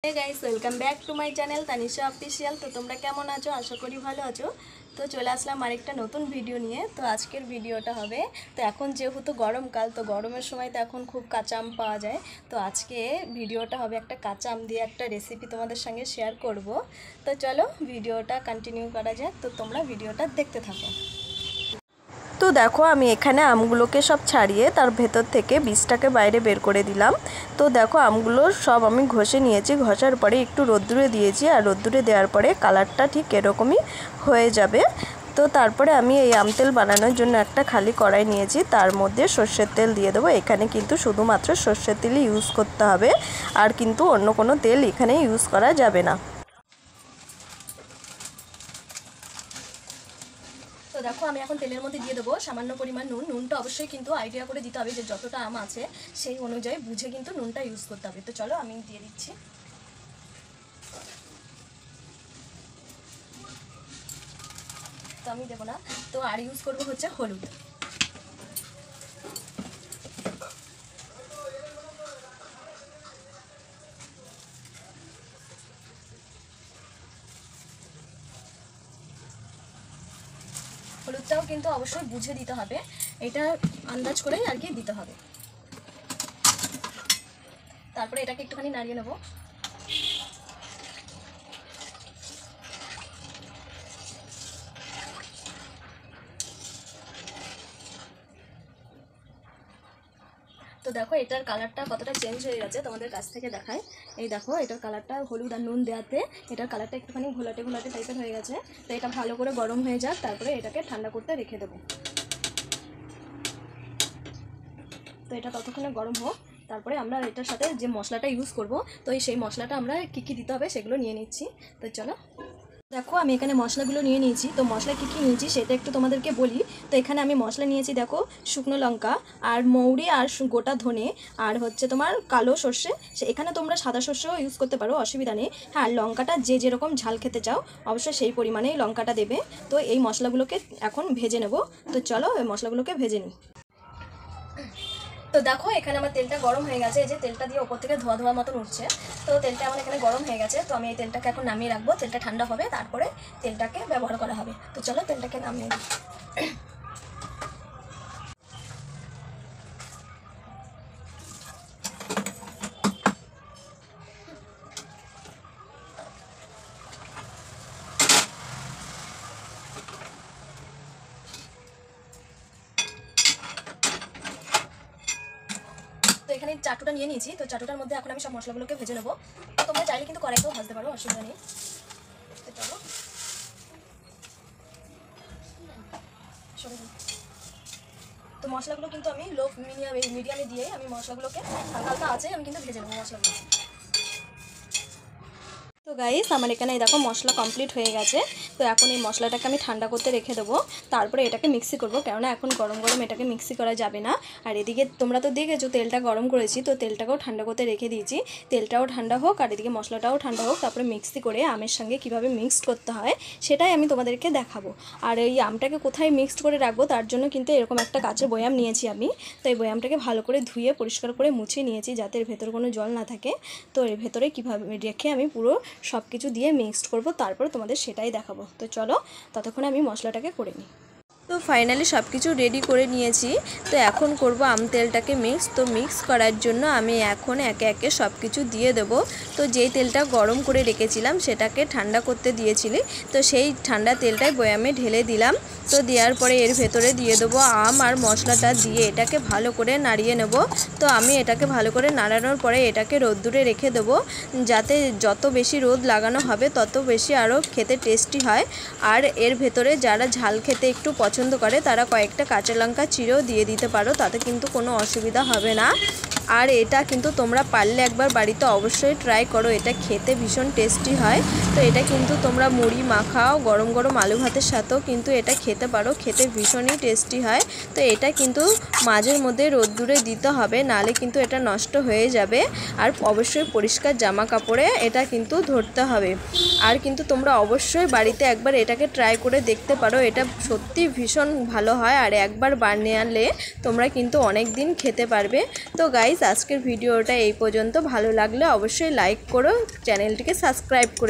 Hey guys welcome back to my channel Tanisha official. तो তোমরা কেমন আছো? আশা করি ভালো আছো। তো চলে আসলাম আরেকটা নতুন ভিডিও নিয়ে। তো আজকের ভিডিওটা হবে, তো এখন যেহেতু গরমকাল, তো গরমের সময় তো এখন খুব কাঁচা আম পাওয়া যায়। তো আজকে ভিডিওটা হবে একটা কাঁচা আম দিয়ে একটা রেসিপি তোমাদের সঙ্গে শেয়ার করব। তো চলো ভিডিওটা কন্টিনিউ করা যাক। তো তোমরা ভিডিওটা দেখতে থাকো। তো দেখো আমি এখানে আমগুলোকে সব ছাড়িয়ে তার ভেতর থেকে বীজটাকে বাইরে বের করে দিলাম। তো দেখো আমগুলো সব আমি ঘষে নিয়েছি, ঘষার পরে একটু রোদ্দুরে দিয়েছি, আর রোদ্দুরে দেওয়ার পরে কালারটা ঠিক এরকমই হয়ে যাবে। তো তারপরে আমি এই আম তেল বানানোর জন্য একটা খালি কড়াই নিয়েছি, তার মধ্যে সর্ষের তেল দিয়ে দেবো। এখানে কিন্তু শুধুমাত্র সর্ষের তেলই ইউজ করতে হবে, আর কিন্তু অন্য কোনো তেল এখানে ইউজ করা যাবে না। তো দেখো আমি এখন তেলের মধ্যে দিয়ে দেবো সামান্য পরিমাণ নুন। নুনটা অবশ্যই কিন্তু আইডিয়া করে দিতে হবে, যে যতটা আম আছে সেই অনুযায়ী বুঝে কিন্তু নুনটা ইউজ করতে হবে। তো চলো আমি দিয়ে দিচ্ছি। তো আমি দেবো না, তো আর ইউজ করবো হচ্ছে হলুদ। হলুদটাও কিন্তু অবশ্যই বুঝে দিতে হবে, এটা আন্দাজ করেই আর কি দিতে হবে। তারপরে এটাকে একটুখানি নাড়িয়ে নেব। তো দেখো এটার কালারটা কতটা চেঞ্জ হয়ে গেছে, তোমাদের কাছ থেকে দেখায়। এই দেখো এটার কালারটা হলুদ আর নুন দেওয়াতে এটার কালারটা একটুখানি ঘোলাটে ঘোলাটে টাইপের হয়ে গেছে। তো এটা ভালো করে গরম হয়ে যাক, তারপরে এটাকে ঠান্ডা করতে রেখে দেবো। তো এটা ততক্ষণে গরম হোক, তারপরে আমরা এটার সাথে যে মশলাটা ইউজ করব, তো সেই মশলাটা আমরা কী কী দিতে হবে সেগুলো নিয়ে নিচ্ছি। তো চলো দেখো আমি এখানে মশলাগুলো নিয়ে নিয়েছি। তো মশলা কী কী নিয়েছি সেটা একটু তোমাদেরকে বলি। তো এখানে আমি মশলা নিয়েছি, দেখো শুকনো লঙ্কা আর মৌরি আর গোটা ধনে, আর হচ্ছে তোমার কালো সর্ষে। এখানে তোমরা সাদা সর্ষেও ইউজ করতে পারো, অসুবিধা নেই। হ্যাঁ, লঙ্কাটা যে যেরকম ঝাল খেতে চাও অবশ্যই সেই পরিমাণেই লঙ্কাটা দেবে। তো এই মশলাগুলোকে এখন ভেজে নেব। তো চলো এই মশলাগুলোকে ভেজে নিই। তো দেখো এখানে আমার তেলটা গরম হয়ে গেছে, এই যে তেলটা দিয়ে ওপর থেকে ধোয়া ধোয়া মতন উঠছে। তো তেলটা আমার এখানে গরম হয়ে গেছে। তো আমি এই তেলটাকে এখন নামিয়ে রাখবো, তেলটা ঠান্ডা হবে, তারপরে তেলটাকে ব্যবহার করা হবে। তো চলো তেলটাকে নামিয়ে দিই। তো এখানে চাটুটা নিয়ে নিয়েছি। তো চাটুটার মধ্যে এখন আমি সব মশলাগুলোকে ভেজে নেবো। তো তোমরা চাইলে কিন্তু কড়াইতেও ভাজতে পারো, অসুবিধা নেই। তো চলো তো মশলাগুলো কিন্তু আমি লো মিডিয়ামে দিয়ে আমি মশলাগুলোকে হালকা হালকা আছে আমি কিন্তু ভেজে নেবো মশলাগুলো। তো গাইস আমার এখানে দেখো মশলা কমপ্লিট হয়ে গেছে। তো এখন এই মশলাটাকে আমি ঠান্ডা করতে রেখে দেবো, তারপরে এটাকে মিক্সি করব, কেননা এখন গরম গরম এটাকে মিক্সি করা যাবে না। আর এদিকে তোমরা তো দেখেছো তেলটা গরম করেছি, তো তেলটাকেও ঠান্ডা করতে রেখে দিয়েছি। তেলটাও ঠান্ডা হোক আর এদিকে মশলাটাও ঠান্ডা হোক, তারপরে মিক্সি করে আমের সঙ্গে কিভাবে মিক্সড করতে হয় সেটাই আমি তোমাদেরকে দেখাবো। আর এই আমটাকে কোথায় মিক্সড করে রাখবো তার জন্য কিন্তু এরকম একটা কাচের বয়াম নিয়েছি আমি। তো এই বয়ামটাকে ভালো করে ধুয়ে পরিষ্কার করে মুছে নিয়েছি, যাতে এর ভেতরে কোনো জল না থাকে। তো এর ভেতরে কীভাবে রেখে আমি পুরো সব কিছু দিয়ে মিক্সড করব, তারপর তোমাদের সেটাই দেখাবো। তো চলো ততক্ষণে আমি মশলাটাকে করে নিই। তো ফাইনালি সব কিছু রেডি করে নিয়েছি। তো এখন করব আম তেলটাকে মিক্স। তো মিক্স করার জন্য আমি এখন একে একে সব কিছু দিয়ে দেবো। তো যেই তেলটা গরম করে রেখেছিলাম সেটাকে ঠান্ডা করতে দিয়েছিলি, তো সেই ঠান্ডা তেলটাই বয়ামে ঢেলে দিলাম। তো দেওয়ার পরে এর ভেতরে দিয়ে দেবো আম আর মশলাটা দিয়ে এটাকে ভালো করে নাড়িয়ে নেব। তো আমি এটাকে ভালো করে নাড়ানোর পরে এটাকে রোদ্দুরে রেখে দেবো, যাতে যত বেশি রোদ লাগানো হবে তত বেশি আরও খেতে টেস্টি হয়। আর এর ভেতরে যারা ঝাল খেতে একটু পছন্দ করে তারা কয়েকটা কাঁচা লঙ্কা চিরেও দিয়ে দিতে পারো, তাতে কিন্তু কোনো অসুবিধা হবে না। আর এটা কিন্তু তোমরা পারলে একবার বাড়িতে অবশ্যই ট্রাই করো, এটা খেতে ভীষণ টেস্টি হয়। তো এটা কিন্তু তোমরা মুড়ি মাখাও, গরম গরম আলু ভাতের সাথেও কিন্তু এটা খেতে পারো, খেতে ভীষণই টেস্টি হয়। তো এটা কিন্তু মাঝের মধ্যে রোদ্দুরে দিতে হবে, নালে কিন্তু এটা নষ্ট হয়ে যাবে। আর অবশ্যই পরিষ্কার জামা কাপড়ে এটা কিন্তু ধরতে হবে। আর কিন্তু তোমরা অবশ্যই বাড়িতে একবার এটাকে ট্রাই করে দেখতে পারো, এটা সত্যি ভীষণ ভালো হয়। আর একবার বানিয়ে আনলে তোমরা কিন্তু অনেক দিন খেতে পারবে। তো গাইস গাইস, আজকের ভিডিওটা এই পর্যন্ত। ভালো লাগলে অবশ্যই লাইক করো, চ্যানেলটিকে সাবস্ক্রাইব করে